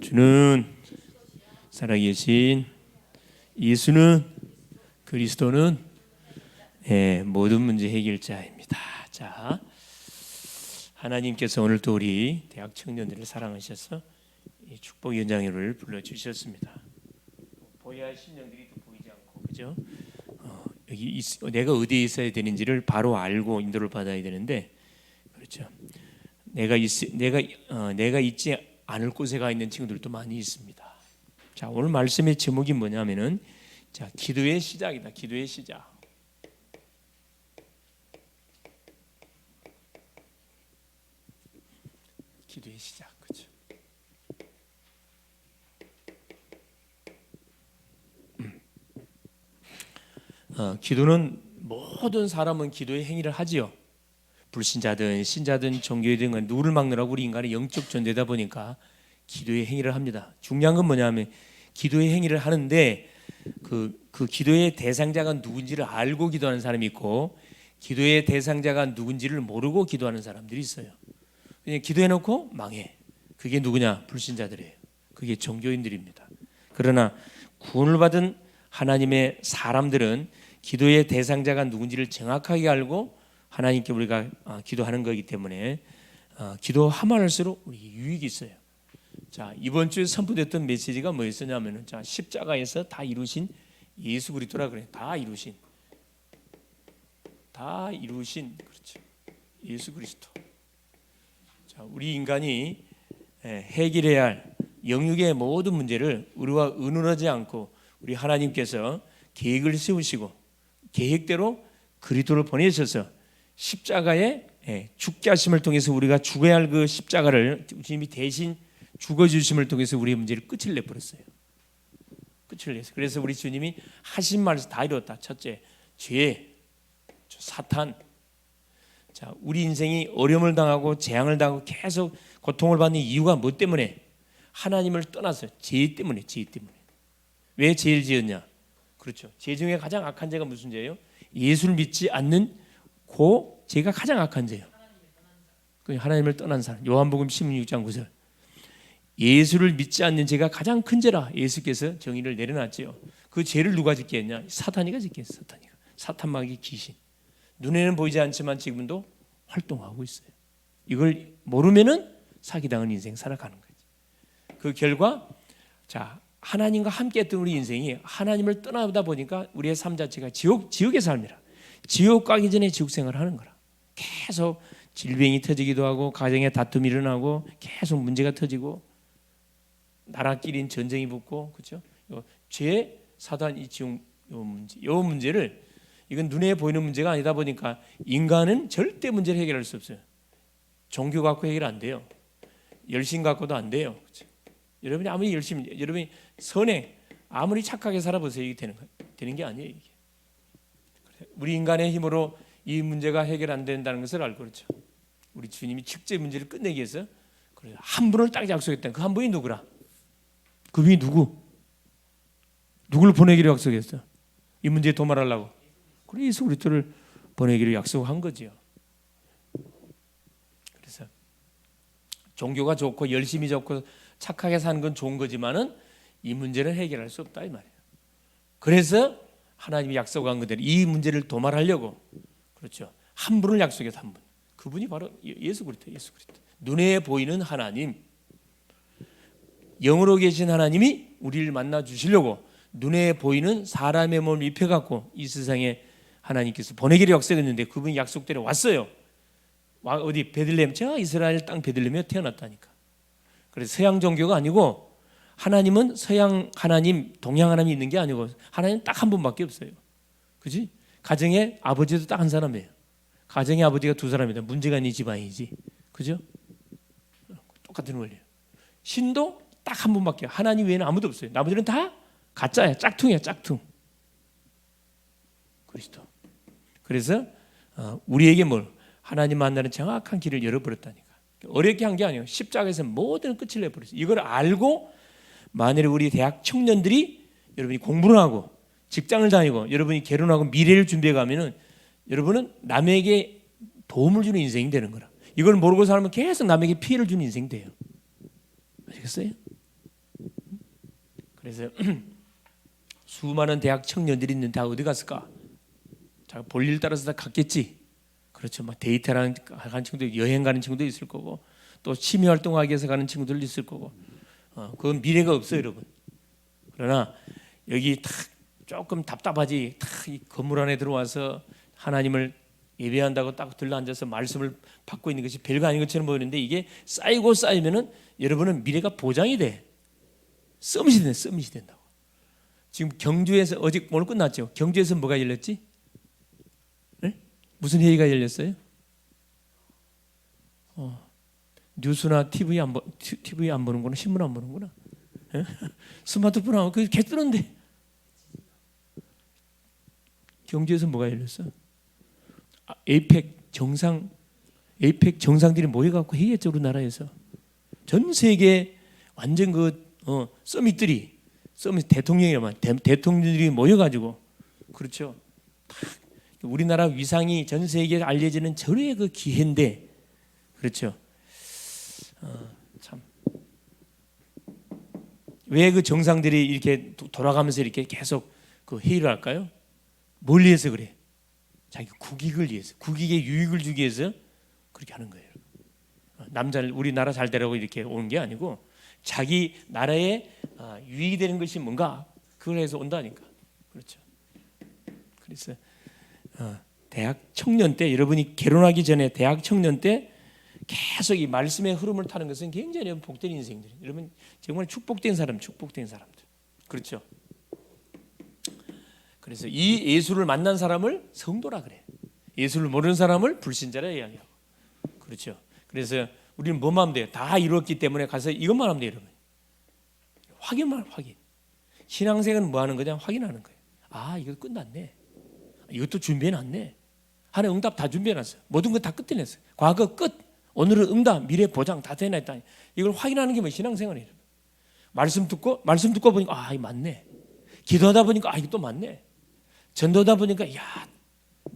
주는 살아계신 예수는 그리스도는 모든 문제 해결자입니다. 자, 하나님께서 오늘 또 우리 대학 청년들을 사랑하셔서 이 축복 연장회를 불러주셨습니다. 보여야 할 심령들이 또 보이지 않고, 그죠? 여기 내가 어디에 있어야 되는지를 바로 알고 인도를 받아야 되는데, 그렇죠? 내가 있지 않을 곳에 가 있는 친구들도 많이 있습니다. 자, 오늘 말씀의 제목이 뭐냐면은, 자, 기도의 시작이다. 기도의 시작. 기도의 시작, 그렇죠? 기도는 모든 사람은 기도의 행위를 하지요. 불신자든 신자든 종교든 누구를 막느라고 우리 인간의 영적 존재다 보니까 기도의 행위를 합니다. 중요한 건 뭐냐면 기도의 행위를 하는데 그 기도의 대상자가 누군지를 알고 기도하는 사람이 있고, 기도의 대상자가 누군지를 모르고 기도하는 사람들이 있어요. 그냥 기도해놓고 망해. 그게 누구냐? 불신자들이에요. 그게 종교인들입니다. 그러나 구원을 받은 하나님의 사람들은 기도의 대상자가 누군지를 정확하게 알고 하나님께 우리가 기도하는 거기 때문에 기도하면 할수록 우리 유익이 있어요. 자, 이번 주에 선포됐던 메시지가 뭐였냐면은, 자, 십자가에서 다 이루신 예수 그리스도라 그래요. 다 이루신, 그렇죠. 예수 그리스도. 자, 우리 인간이 해결해야 할 영육의 모든 문제를 우리와 의논하지 않고 우리 하나님께서 계획을 세우시고 계획대로 그리스도를 보내셔서 십자가에 죽게 하심을 통해서 우리가 죽어야 할 그 십자가를 주님이 대신 죽어주심을 통해서 우리의 문제를 끝을 내버렸어요. 끝을 냈어요. 그래서 우리 주님이 하신 말에서 다 이뤘다. 첫째, 죄, 사탄. 자, 우리 인생이 어려움을 당하고 재앙을 당하고 계속 고통을 받는 이유가 뭐 때문에? 하나님을 떠나서 죄 때문에. 왜 죄를 지었냐? 그렇죠. 죄 중에 가장 악한 죄가 무슨 죄예요? 예수를 믿지 않는 그 죄가 가장 악한 죄예요. 하나님을 떠난 사람. 요한복음 16장 9절. 예수를 믿지 않는 죄가 가장 큰 죄라 예수께서 정의를 내려놨지요. 그 죄를 누가 짓게 했냐? 사탄이가 짓게 했어요. 사탄마귀 귀신. 눈에는 보이지 않지만 지금도 활동하고 있어요. 이걸 모르면은 사기당한 인생 살아가는 거죠. 그 결과, 자, 하나님과 함께 했던 우리 인생이 하나님을 떠나다 보니까 우리의 삶 자체가 지옥의 삶이라. 지옥 가기 전에 지옥 생활을 하는 거라. 계속 질병이 터지기도 하고 가정에 다툼이 일어나고 계속 문제가 터지고 나라끼리는 전쟁이 붙고, 그렇죠? 죄, 사단, 이 지옥 이 문제를, 이건 눈에 보이는 문제가 아니다 보니까 인간은 절대 문제를 해결할 수 없어요. 종교 갖고 해결 안 돼요. 열심 갖고도 안 돼요. 그렇죠? 여러분이 아무리 열심히, 여러분이 선행 아무리 착하게 살아보세요, 이게 되는 게 아니에요. 이게. 우리 인간의 힘으로 이 문제가 해결 안 된다는 것을 알고, 그렇죠? 우리 주님이 직접 문제를 끝내기 위해서 한 분을 딱 약속했다. 그 한 분이 누구라? 그 분이 누구를 보내기로 약속했어? 이 문제에 도말하려고. 그래, 예수 그리스도를 보내기로 약속한 거지요. 그래서 종교가 좋고 열심히 좋고 착하게 사는 건 좋은 거지만은 이 문제를 해결할 수 없다 이 말이에요. 그래서 하나님이 약속한 그대로 이 문제를 도말하려고, 그렇죠, 한 분을 약속해서 한 분. 그분이 바로 예수 그리스도. 눈에 보이는 하나님, 영으로 계신 하나님이 우리를 만나 주시려고 눈에 보이는 사람의 몸을 입혀갖고 이 세상에 하나님께서 보내기로 약속했는데 그분이 약속대로 왔어요. 어디? 베들레헴. 저 이스라엘 땅 베들레헴에 태어났다니까. 그래서 서양 종교가 아니고, 하나님은 서양 하나님, 동양 하나님이 있는 게 아니고 하나님 딱 한 분밖에 없어요. 그렇지? 가정에 아버지도 딱 한 사람이에요. 가정의 아버지가 두 사람이다. 문제가 있는 집안이지. 그죠? 똑같은 원리예요. 신도 딱 한 분밖에, 하나님 외에는 아무도 없어요. 나머지는 다 가짜야. 짝퉁이야. 짝퉁. 그리스도. 그래서 우리에게 하나님 만나는 정확한 길을 열어버렸다니까. 어렵게 한 게 아니에요. 십자가에서 모든 끝을 내버렸어요. 이걸 알고 만일에 우리 대학 청년들이, 여러분이 공부를 하고 직장을 다니고 여러분이 결혼하고 미래를 준비해 가면은 여러분은 남에게 도움을 주는 인생이 되는 거라. 이걸 모르고 살면 계속 남에게 피해를 주는 인생이 돼요. 아시겠어요? 그래서 수많은 대학 청년들이 있는데 다 어디 갔을까? 자, 볼일 따라서 다 갔겠지. 그렇죠. 막 데이트하는 친구도, 여행 가는 친구도 있을 거고, 또 취미 활동하기 위해서 가는 친구들도 있을 거고. 그건 미래가 없어요, 여러분. 그러나 여기 탁 조금 답답하지. 탁 이 건물 안에 들어와서 하나님을 예배한다고 딱 들러앉아서 말씀을 받고 있는 것이 별거 아닌 것처럼 보이는데, 이게 쌓이고 쌓이면은 여러분은 미래가 보장이 돼. 서밋이 된다고. 지금 경주에서 오늘 끝났죠. 경주에서 뭐가 열렸지? 네? 무슨 회의가 열렸어요? 뉴스나 TV 안 보는구나. 신문 안 보는구나. 네? 스마트폰 하고 그게 개 뜨는데. 경주에서 뭐가 열렸어? 에이펙 정상들이 모여갖고 회의했죠. 우리나라에서 전 세계 완전 서밋 대통령이라면 대통령들이 모여가지고, 그렇죠. 우리나라 위상이 전 세계에 알려지는 절호의 그 기회인데, 그렇죠. 참 왜 그 정상들이 이렇게 돌아가면서 이렇게 계속 그 회의를 할까요? 뭘 위해서 그래? 자기 국익을 위해서, 국익에 유익을 주기 위해서 그렇게 하는 거예요. 우리나라 잘 되라고 이렇게 오는 게 아니고, 자기 나라에 유익이 되는 것이 뭔가 그걸 해서 온다니까. 그렇죠. 그래서 대학 청년 때, 여러분이 결혼하기 전에 대학 청년 때 계속 이 말씀의 흐름을 타는 것은 굉장히 복된 인생들. 여러분 정말 축복된 사람들. 그렇죠. 그래서 이 예수를 만난 사람을 성도라 그래. 예수를 모르는 사람을 불신자라 이야기하고. 그렇죠. 그래서 우리는 뭐만 하면 돼요? 다 이루었기 때문에 가서 이것만 하면 돼요, 여러분. 확인. 신앙생활은 뭐 하는 거냐? 확인하는 거예요. 아, 이거 끝났네. 이것도 준비해놨네. 하나님 응답 다 준비해놨어. 모든 거 다 끝내놨어. 과거 끝. 오늘은 응답, 미래 보장 다 해놨다. 이걸 확인하는 게 뭐 신앙생활이에요. 말씀 듣고 보니까 아, 이거 맞네. 기도하다 보니까 아, 이거 또 맞네. 전도하다 보니까 야,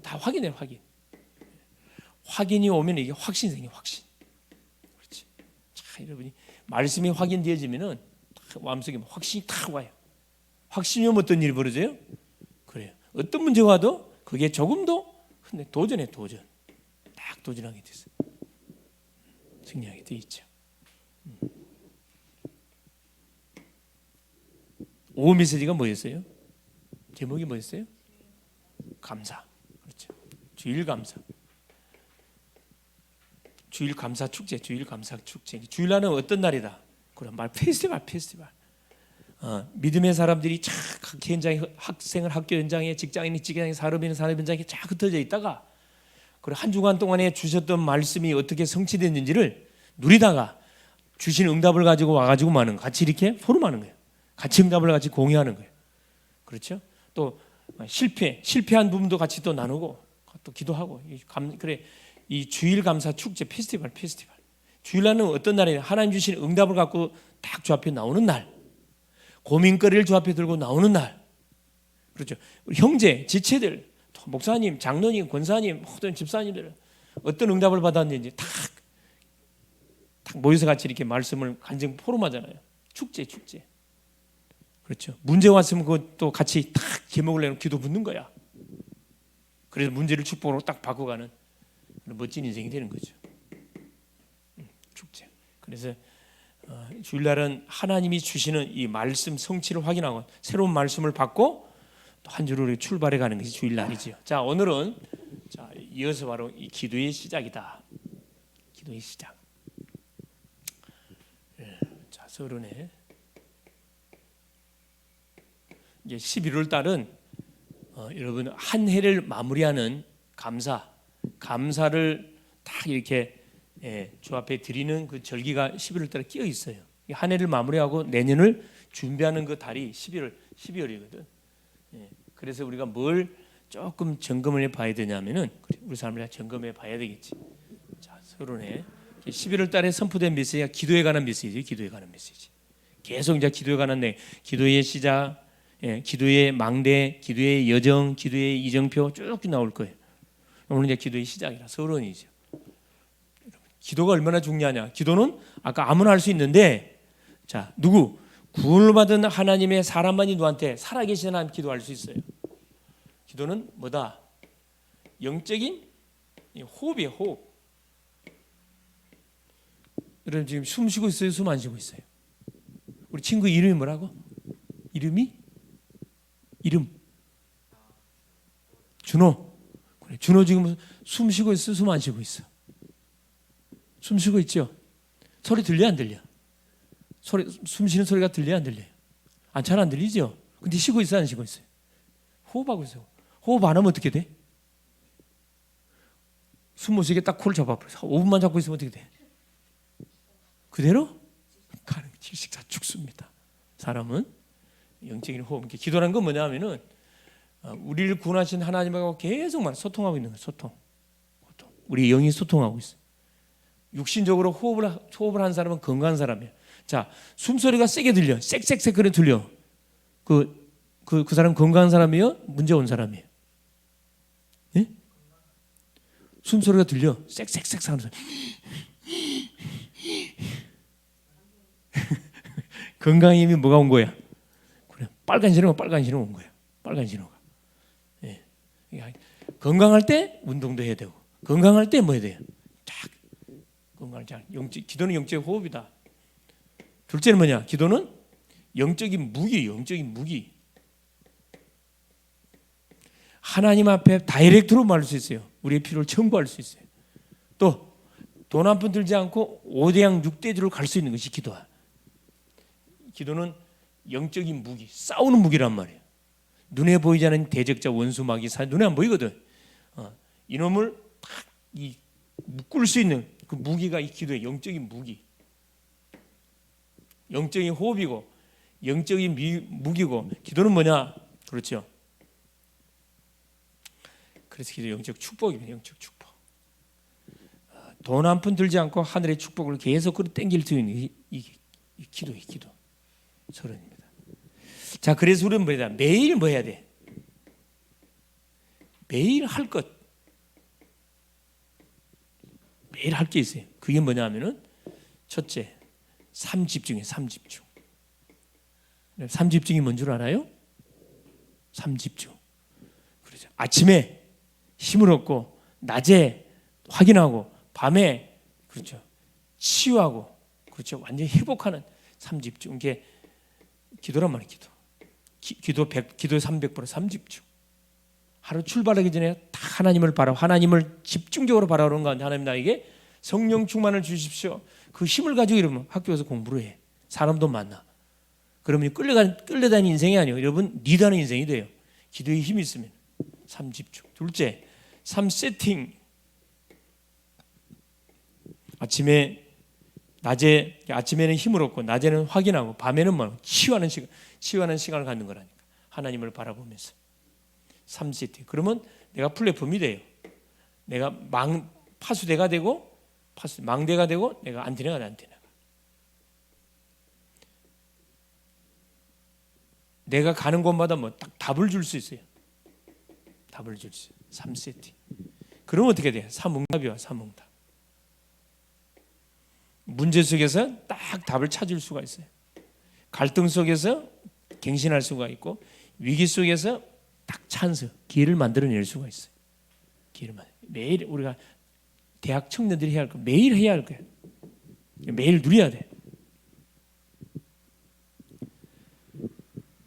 다 확인해. 확인이 오면 이게 확신 생겨. 확신. 그렇지. 자, 여러분이 말씀이 확인되어지면은 마음속에 확신이 탁 와요. 확신이 오면 어떤 일이 벌어져요? 그래요. 어떤 문제가 와도 그게 조금도 근데 도전. 딱 도전하게 됐어요. 승리하게 돼 있죠. 오후 메시지가 뭐였어요? 제목이 뭐였어요? 감사. 그렇죠. 주일 감사 축제. 주일날은 어떤 날이다? 그런 말 페스티벌. 믿음의 사람들이 쫙 현장에, 학교 현장에, 직장인이 산업 현장에 쫙 흩어져 있다가, 그리고 한 주간 동안에 주셨던 말씀이 어떻게 성취됐는지를 누리다가 주신 응답을 가지고 와가지고 마는, 같이 이렇게 포럼하는 거예요. 같이 응답을 같이 공유하는 거예요. 그렇죠? 또 실패한 부분도 같이 또 나누고 또 기도하고. 그래, 이 주일 감사 축제 페스티벌. 주일날은 어떤 날이에요? 하나님 주신 응답을 갖고 딱 주 앞에 나오는 날, 고민거리를 주 앞에 들고 나오는 날. 그렇죠. 우리 형제, 지체들, 목사님, 장로님, 권사님, 모든 집사님들 어떤 응답을 받았는지 딱 모여서 같이 이렇게 말씀을 간증 포럼하잖아요. 축제. 그렇죠. 문제 왔으면 그것도 같이 딱 제목을 내놓고 기도 붙는 거야. 그래서 문제를 축복으로 딱 바꿔가는 멋진 인생이 되는 거죠. 축제. 그래서 주일날은 하나님이 주시는 이 말씀 성취를 확인하고 새로운 말씀을 받고 또 한 주로 출발해 가는 것이 주일날이지요. 자, 오늘은 이어서 바로 이 기도의 시작이다. 기도의 시작. 자, 서론에 이제 11월 달은 여러분 한 해를 마무리하는 감사를 딱 이렇게 주 앞에 드리는 그 절기가 11월 달에 끼어 있어요. 한 해를 마무리하고 내년을 준비하는 그 달이 12월이거든. 그래서 우리가 뭘 조금 점검을 해봐야 되냐면은 우리 사람들이 점검해 봐야 되겠지. 자, 서론에 11월 달에 선포된 메시지가 기도에 관한 메시지예요. 기도에 관한 메시지. 계속 이제 기도에 관한 기도의 시작, 기도의 망대, 기도의 여정, 기도의 이정표 쭉 나올 거예요. 오늘 이제 기도의 시작이라 서론이죠. 기도가 얼마나 중요하냐? 기도는 아까 아무나 할 수 있는데, 자, 누구? 구원을 받은 하나님의 사람만이 누구한테 살아계신 하나님 기도할 수 있어요. 기도는 뭐다? 영적인 호흡이에요. 호흡. 여러분 지금 숨 쉬고 있어요? 숨 안 쉬고 있어요? 우리 친구 이름이 뭐라고? 이름 준호. 그래, 준호 지금 숨 쉬고 있어? 숨 안 쉬고 있어? 숨 쉬고 있죠? 소리 들려 안 들려? 소리, 숨 쉬는 소리가 들려 안 들려요? 잘 안 들리죠? 근데 쉬고 있어 안 쉬고 있어요? 호흡하고 있어요. 호흡 안 하면 어떻게 돼? 숨 못 쉬게 딱 코를 잡아버려. 5분만 잡고 있으면 어떻게 돼? 그대로 가는 질식 다 죽습니다. 사람은 영적인 호흡. 기도라는 건 뭐냐면은 우리를 구원하신 하나님하고 계속 소통하고 있는 거예요. 소통. 우리 영이 소통하고 있어요. 육신적으로 호흡을 한 사람은 건강한 사람이에요. 자, 숨소리가 세게 들려. 쌕쌕쌕 그래 들려. 그 사람 건강한 사람이에요? 문제 온 사람이에요? 예? 숨소리가 들려. 쌕쌕쌕 하는 소리. 건강의 힘이 뭐가 온 거야? 그래. 빨간 신호가 온 거야. 빨간 신호가. 예. 건강할 때 운동도 해야 되고, 건강할 때 뭐 해야 돼요? 쫙 건강을 잘. 기도는 영적 호흡이다. 둘째는 뭐냐? 기도는 영적인 무기, 영적인 무기. 하나님 앞에 다이렉트로 말할 수 있어요. 우리의 필요를 청구할 수 있어요. 또 돈 한 푼 들지 않고 5대양 6대주로 갈 수 있는 것이 기도야. 기도는 영적인 무기, 싸우는 무기란 말이에요. 눈에 보이지 않는 대적자, 원수, 마귀, 눈에 안 보이거든. 이놈을 딱 묶을 수 있는 그 무기가 이 기도의 영적인 무기. 영적인 호흡이고 영적인 무기고. 기도는 뭐냐? 그렇죠. 그래서 기도 영적 축복입니다. 영적 축복. 돈 한 푼 들지 않고 하늘의 축복을 계속 끌어당길 수 있는 이 기도의 기도. 소론입니다. 자, 그래서 우리는 뭐야? 매일 뭐 해야 돼? 매일 할 것. 매일 할 게 있어요. 그게 뭐냐 하면은 첫째, 삼집중이에요. 삼집중. 삼집중이 뭔 줄 알아요? 삼집중. 그렇죠. 아침에 힘을 얻고 낮에 확인하고 밤에 그렇죠. 치유하고 그렇죠. 완전히 회복하는 삼집중. 이게 기도란 말이에요. 기도 300% 삼집중. 하루 출발하기 전에 다 하나님을 하나님을 집중적으로 바라보는 가운데 하나님 나에게 성령 충만을 주십시오. 그 힘을 가지고 이러면 학교에서 공부를 해. 사람도 만나. 그러면 끌려다니는 인생이 아니에요. 여러분 리드하는 인생이 돼요. 기도에 힘이 있으면. 삼집중. 둘째, 삼세팅. 아침에는 힘을 얻고 낮에는 확인하고 밤에는 뭐 치유하는 시간을 갖는 거라니까. 하나님을 바라보면서. 3세팅. 그러면 내가 플랫폼이 돼요. 내가 파수대가 되고 망대가 되고 내가 안테나가 돼. 안테나가. 내가 가는 곳마다 뭐 딱 답을 줄 수 있어요. 답을 줄 수 있어요. 3세팅. 그러면 어떻게 돼요? 삼응답이와 삼응답. 문제 속에서 딱 답을 찾을 수가 있어요. 갈등 속에서 갱신할 수가 있고 위기 속에서 딱 찬스, 기회를 만들어낼 수가 있어요. 매일 우리가 대학 청년들이 해야 할 거, 매일 해야 할 거예요. 매일 누려야 돼.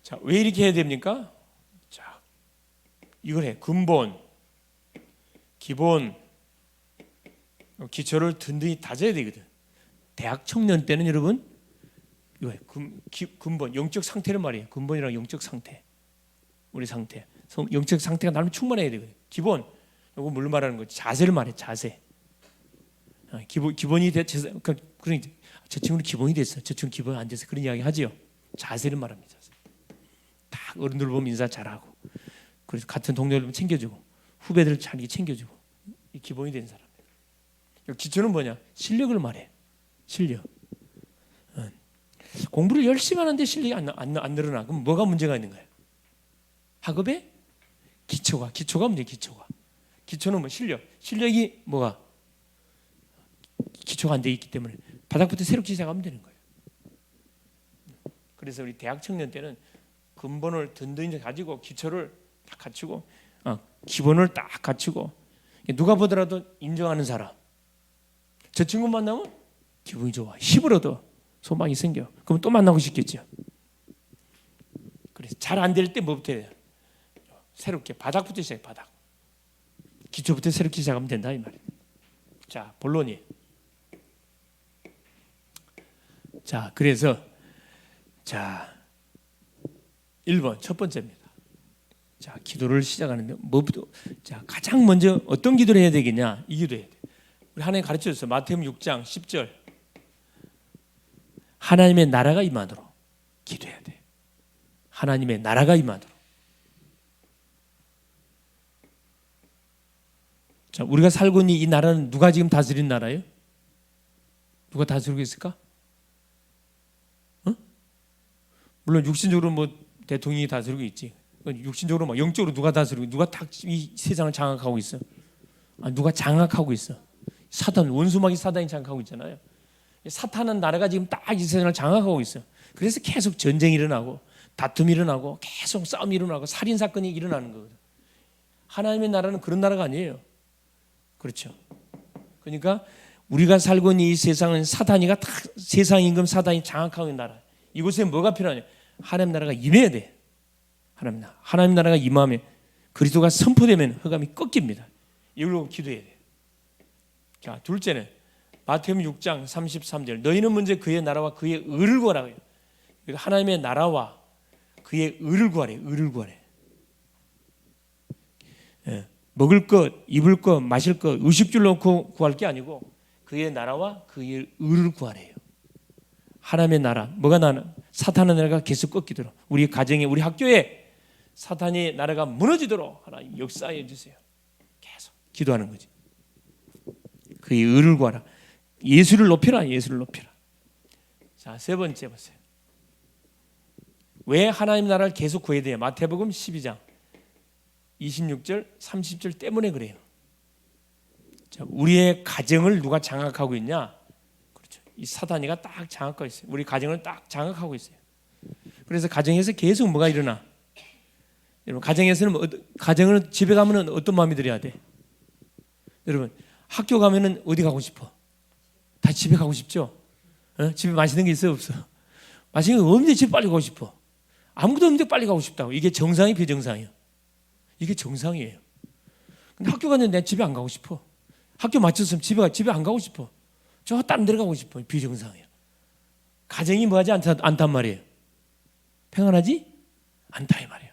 자, 왜 이렇게 해야 됩니까? 자, 이걸 해. 근본, 기본, 기초를 든든히 다져야 되거든. 대학 청년 때는 여러분 이거 근본, 영적 상태는 말이에요. 근본이랑 영적 상태, 우리 상태, 영적 상태가 나름 충만해야 되거든. 기본, 이거 물론 말하는 거 자세를 말해. 자세. 기본이 그러니까 저 친구는 기본이 됐어. 저 친구는 기본이 안 돼서 그런 이야기 하지요. 자세를 말합니다. 자세. 딱 어른들 보면 인사 잘하고, 그래서 같은 동료들 보면 챙겨주고, 후배들 잘 챙겨주고, 이 기본이 된 사람. 기초는 뭐냐? 실력을 말해. 실력. 공부를 열심히 하는데 실력이 안 늘어나. 그럼 뭐가 문제가 있는 거예요? 학업에 기초가 문제. 기초는 뭐 실력이 뭐가 기초가 안 돼 있기 때문에 바닥부터 새롭게 시작하면 되는 거예요. 그래서 우리 대학 청년 때는 근본을 든든히 가지고 기초를 딱 갖추고 기본을 딱 갖추고 누가 보더라도 인정하는 사람. 저 친구 만나면 기분이 좋아. 힘을 얻어. 소망이 생겨. 그럼 또 만나고 싶겠죠. 그래서 잘 안 될 때 뭐부터 해야 돼? 새롭게 바닥부터 시작해. 바닥. 기초부터 새롭게 시작하면 된다 이 말이에요. 자, 본론이에요. 자, 그래서 자 1번 첫 번째입니다. 자, 기도를 시작하는데 뭐부터? 자, 가장 먼저 어떤 기도를 해야 되겠냐? 이 기도해야 돼. 우리 하나님 가르쳐 줬어요. 마태복음 6장 10절. 하나님의 나라가 임하도록 기도해야 돼. 하나님의 나라가 임하도록. 자, 우리가 살고 있는 이 나라는 누가 지금 다스리는 나라예요? 누가 다스리고 있을까? 물론 육신적으로 뭐 대통령이 다스리고 있지. 육신적으로 막 영적으로 누가 다스리고 누가 딱 이 세상을 장악하고 있어. 누가 장악하고 있어. 사탄, 원수마귀 사단이 장악하고 있잖아요. 사탄은 나라가 지금 딱 이 세상을 장악하고 있어. 그래서 계속 전쟁이 일어나고 다툼이 일어나고 계속 싸움이 일어나고 살인 사건이 일어나는 거거든. 하나님의 나라는 그런 나라가 아니에요. 그렇죠. 그러니까 우리가 살고 있는 이 세상은 사탄이가 딱 세상 임금 사단이 장악하고 있는 나라. 이곳에 뭐가 필요하냐? 하나님 나라가 임해야 돼. 하나님 나라가 임하면 그리스도가 선포되면 흑암이 꺾입니다. 이걸로 기도해야 돼. 자, 둘째는 마태복음 6장 33절. 너희는 먼저 그의 나라와 그의 의를 구하라. 하나님의 나라와 그의 의를 구하래. 의를 구하래. 예. 먹을 것, 입을 것, 마실 것 의식줄 놓고 구할 게 아니고 그의 나라와 그의 의를 구하래요. 하나님의 나라, 뭐가 나는 사탄의 나라가 계속 꺾이도록 우리 가정에 우리 학교에 사탄의 나라가 무너지도록 하나님 역사해 주세요. 계속 기도하는 거지. 그의 의를 구하라. 예수를 높여라. 예수를 높여라. 자, 세 번째 보세요. 왜 하나님 나라를 계속 구해야 돼요? 마태복음 12장 26절 30절 때문에 그래요. 자, 우리의 가정을 누가 장악하고 있냐? 그렇죠. 이 사단이가 딱 장악하고 있어요. 우리 가정을 딱 장악하고 있어요. 그래서 가정에서 계속 뭐가 일어나? 여러분, 가정에서는 가정을 집에 가면은 어떤 마음이 들어야 돼? 여러분, 학교 가면은 어디 가고 싶어? 다 집에 가고 싶죠? 집에 맛있는 게 있어 없어? 맛있는 게 없는데 집에 빨리 가고 싶어. 아무것도 없는데 빨리 가고 싶다고. 이게 정상이 비정상이에요? 이게 정상이에요. 근데 학교 갔는데 내가 집에 안 가고 싶어. 학교 마쳤으면 집에 안 가고 싶어. 저 다른 데로 가고 싶어. 비정상이에요. 가정이 뭐하지 않단 말이에요. 평안하지 않다 이 말이에요.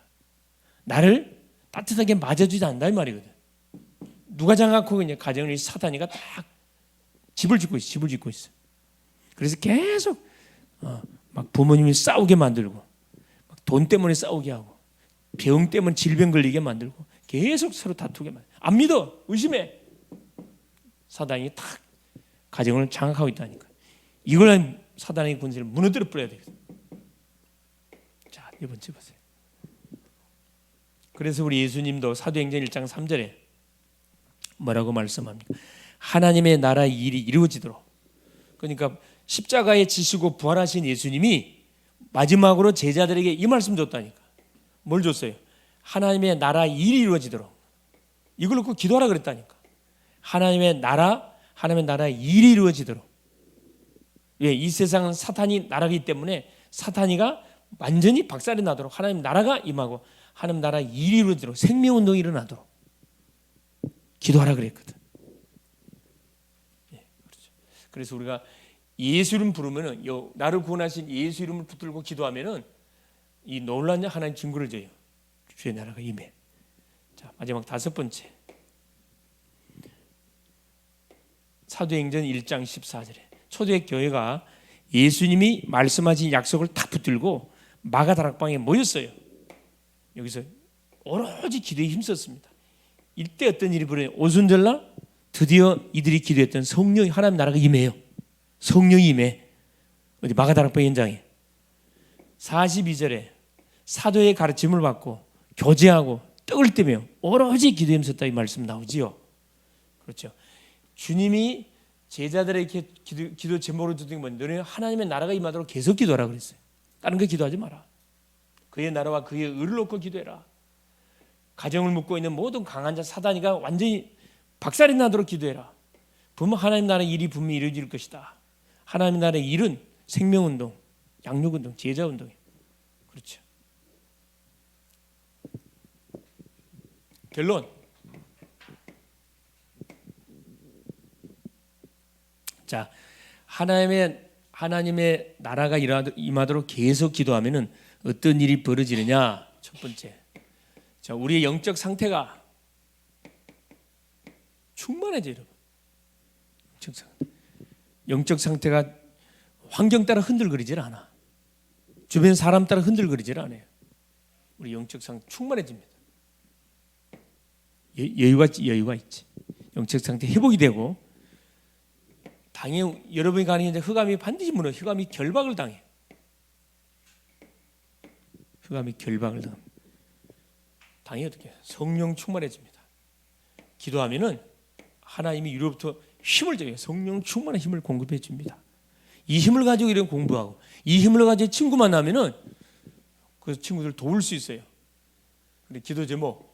나를 따뜻하게 맞아주지 않는다 이 말이거든. 누가 장악하고 있냐? 가정을 사단이가 딱 집을 짓고 있어. 그래서 계속 막 부모님이 싸우게 만들고 막 돈 때문에 싸우게 하고 병 때문에 질병 걸리게 만들고 계속 서로 다투게 만들고 안 믿어. 의심해. 사단이 딱 가정을 장악하고 있다니까. 이걸 사단의 군세를 무너뜨려 버려야 되거든. 자, 네 번째 보세요. 그래서 우리 예수님도 사도행전 1장 3절에 뭐라고 말씀합니까? 하나님의 나라의 일이 이루어지도록. 그러니까 십자가에 지시고 부활하신 예수님이 마지막으로 제자들에게 이 말씀 줬다니까. 뭘 줬어요? 하나님의 나라의 일이 이루어지도록. 이걸 놓고 기도하라 그랬다니까. 하나님의 나라의 일이 이루어지도록. 왜? 이 세상은 사탄이 나라이기 때문에 사탄이가 완전히 박살이 나도록 하나님 나라가 임하고 하나님 나라의 일이 이루어지도록 생명운동이 일어나도록 기도하라 그랬거든. 그렇죠. 그래서 우리가 예수 이름 부르면은 나를 구원하신 예수 이름을 붙들고 기도하면은 이 놀라운 하나님 증거를 줘요. 주의 나라가 임해. 자, 마지막 다섯 번째. 사도행전 1장 14절에 초대의 교회가 예수님이 말씀하신 약속을 딱 붙들고 마가다락방에 모였어요. 여기서 오로지 기도에 힘썼습니다. 이때 어떤 일이 벌어요? 오순절날 드디어 이들이 기도했던 성령이 하나님 나라가 임해요. 성령이 임해. 어디 마가다락방 현장에 42절에 사도의 가르침을 받고 교제하고 떡을 떼며 오로지 기도에 힘썼다 이 말씀 나오지요. 그렇죠. 주님이 제자들에게 기도 제목으로 주던 게 뭔지 너는 하나님의 나라가 임하도록 계속 기도하라 그랬어요. 다른 거 기도하지 마라. 그의 나라와 그의 의를 놓고 기도해라. 가정을 묶고 있는 모든 강한 자 사단이가 완전히 박살이 나도록 기도해라. 분명 하나님 나라의 일이 분명히 이루어질 것이다. 하나님 나라의 일은 생명운동, 양육운동, 제자운동이에요. 그렇죠. 결론. 자, 하나님의 나라가 임하도록 계속 기도하면은 어떤 일이 벌어지느냐? 첫 번째, 자, 우리의 영적 상태가 충만해져, 여러분. 영적 상태가 환경 따라 흔들거리질 않아. 주변 사람 따라 흔들거리질 않아요. 우리 영적 상태 충만해집니다. 여유가 있지. 영적 상태 회복이 되고, 당연히 여러분이 가는 이제 흑암이 반드시 무너. 흑암이 결박을 당해. 흑암이 결박을 당합니다. 당연히 어떻게 해요? 성령 충만해집니다. 기도하면은 하나님이 위로부터 힘을 줘요. 성령 충만한 힘을 공급해 줍니다. 이 힘을 가지고 이런 공부하고, 이 힘을 가지고 친구 만나면은 그 친구들 도울 수 있어요. 근데 기도 제목,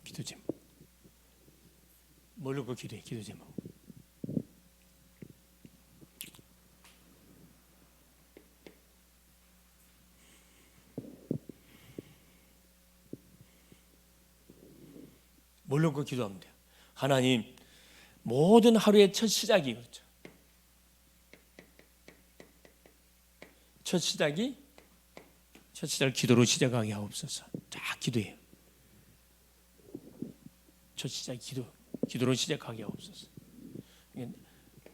기도 제목, 뭘 놓고 기도해? 기도 제목. 뭘 놓고 기도하면 돼요? 하나님, 모든 하루의 첫 시작이 그렇죠. 첫 시작을 기도로 시작하게 하옵소서. 자, 기도해요. 첫 시작 기도로 시작하게 하옵소서.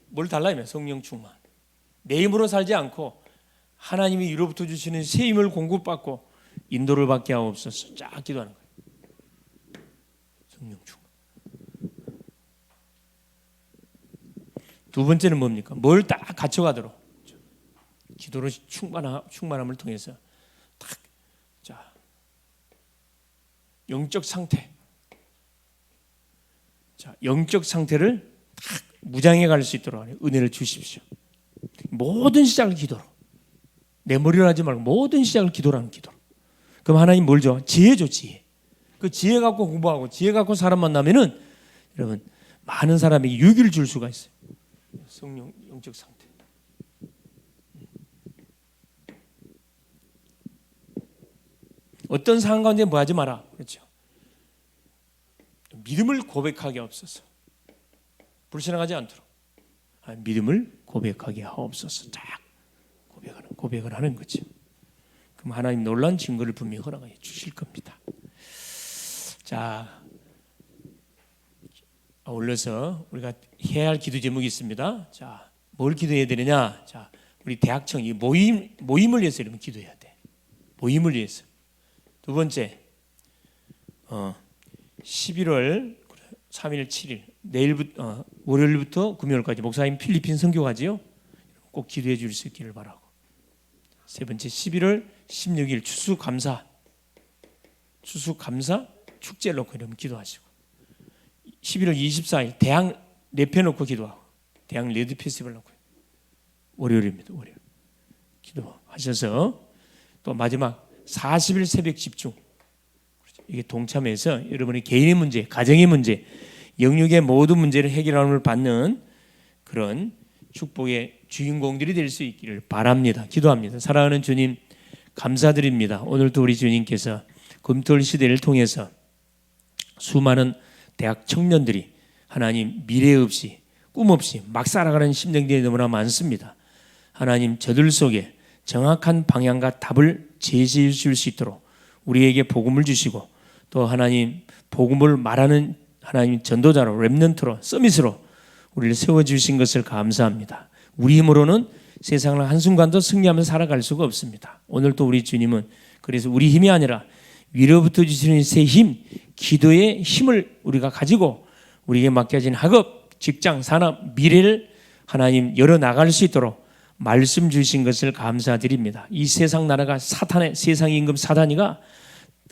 뭘 달라면 성령 충만. 내 힘으로 살지 않고 하나님이 위로부터 주시는 새 힘을 공급받고 인도를 받게 하옵소서. 자, 기도하는 거예요. 성령 충만. 두 번째는 뭡니까? 뭘 딱 갖춰가도록 기도로 충만함을 통해서 딱, 자, 영적 상태, 자, 영적 상태를 딱 무장해 갈 수 있도록 은혜를 주십시오. 모든 시작을 기도로, 내 머리로 하지 말고 모든 시작을 기도로 하는 기도로. 그럼 하나님 뭘 줘? 지혜 줘, 지혜. 그 지혜 갖고 공부하고 지혜 갖고 사람 만나면은 여러분 많은 사람에게 유익을 줄 수가 있어요. 성령 영적 상태. 어떤 상황 가운데 뭐 하지 마라. 그렇죠. 믿음을 고백하게 하옵소서. 불신앙하지 않도록. 믿음을 고백하게 하옵소서. 딱 고백을 하는 거죠. 그럼 하나님 놀라운 증거를 분명히 허락해 주실 겁니다. 자, 아울러서 우리가 해야 할 기도 제목이 있습니다. 자, 뭘 기도해야 되느냐? 자, 우리 대학청 이 모임을 위해서 이러면 기도해야 돼. 모임을 위해서. 두 번째, 11월 3일, 7일 내일부터 월요일부터 금요일까지 목사님 필리핀 선교 가지요. 꼭 기도해 줄 수 있기를 바라고. 세 번째, 11월 16일 추수감사 축제를 놓고 이러면 기도하시고, 11월 24일 대학 내패 놓고 기도하고, 대학 레드 페스티벌 놓고 월요일입니다. 월요일 기도하셔서 또 마지막 40일 새벽 집중. 이게 동참해서 여러분의 개인의 문제, 가정의 문제, 영육의 모든 문제를 해결함을 받는 그런 축복의 주인공들이 될 수 있기를 바랍니다. 기도합니다. 사랑하는 주님, 감사드립니다. 오늘도 우리 주님께서 금토일 시대를 통해서 수많은 대학 청년들이 하나님 미래 없이 꿈 없이 막 살아가는 심정들이 너무나 많습니다. 하나님, 저들 속에 정확한 방향과 답을 제시해 줄 수 있도록 우리에게 복음을 주시고, 또 하나님 복음을 말하는 하나님 전도자로, 렘넌트로, 서밋으로 우리를 세워주신 것을 감사합니다. 우리 힘으로는 세상을 한순간도 승리하면서 살아갈 수가 없습니다. 오늘 또 우리 주님은 그래서 우리 힘이 아니라 위로부터 주시는 새 힘, 기도의 힘을 우리가 가지고 우리에게 맡겨진 학업, 직장, 산업, 미래를 하나님 열어나갈 수 있도록 말씀 주신 것을 감사드립니다. 이 세상 나라가 세상 임금 사단이가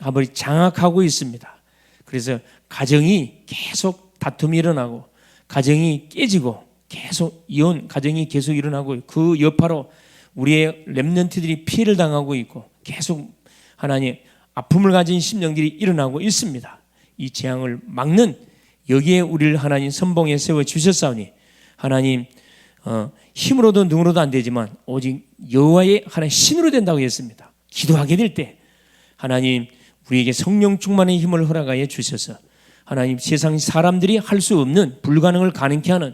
아무리 장악하고 있습니다. 그래서 가정이 계속 다툼이 일어나고 가정이 깨지고 계속 이혼 가정이 계속 일어나고 그 여파로 우리의 렘넌트들이 피해를 당하고 있고 계속 하나님 아픔을 가진 심령들이 일어나고 있습니다. 이 재앙을 막는 여기에 우리를 하나님 선봉에 세워 주셨사오니 하나님 힘으로도 능으로도 안 되지만 오직 여호와의 하나님 신으로 된다고 했습니다. 기도하게 될 때 하나님 우리에게 성령 충만의 힘을 허락하여 주셔서 하나님 세상 사람들이 할 수 없는 불가능을 가능케 하는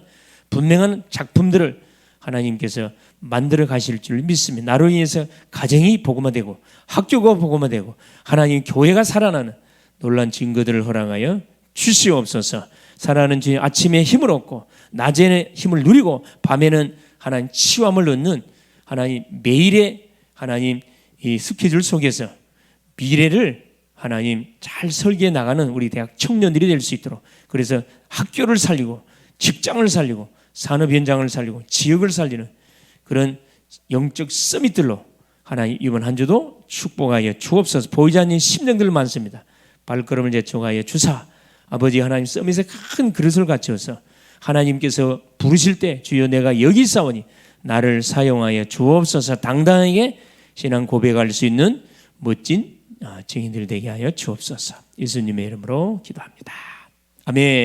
분명한 작품들을 하나님께서 만들어 가실 줄 믿습니다. 나로 인해서 가정이 복음화되고 학교가 복음화되고 하나님 교회가 살아나는 놀란 증거들을 허락하여 주시옵소서. 살아나는 주님 아침에 힘을 얻고 낮에는 힘을 누리고 밤에는 하나님 치유함을 얻는 하나님 매일의 하나님 이 스케줄 속에서 미래를 하나님 잘 설계해 나가는 우리 대학 청년들이 될 수 있도록 그래서 학교를 살리고 직장을 살리고 산업 현장을 살리고 지역을 살리는 그런 영적 서밋들로 하나님 이번 한 주도 축복하여 주옵소서. 보이지 않는 심령들 많습니다. 발걸음을 재촉하여 주사 아버지 하나님 서밋에 큰 그릇을 갖추어서 하나님께서 부르실 때 주여 내가 여기 있사오니 나를 사용하여 주옵소서. 당당하게 신앙 고백할 수 있는 멋진 증인들 되게 하여 주옵소서. 예수님의 이름으로 기도합니다. 아멘.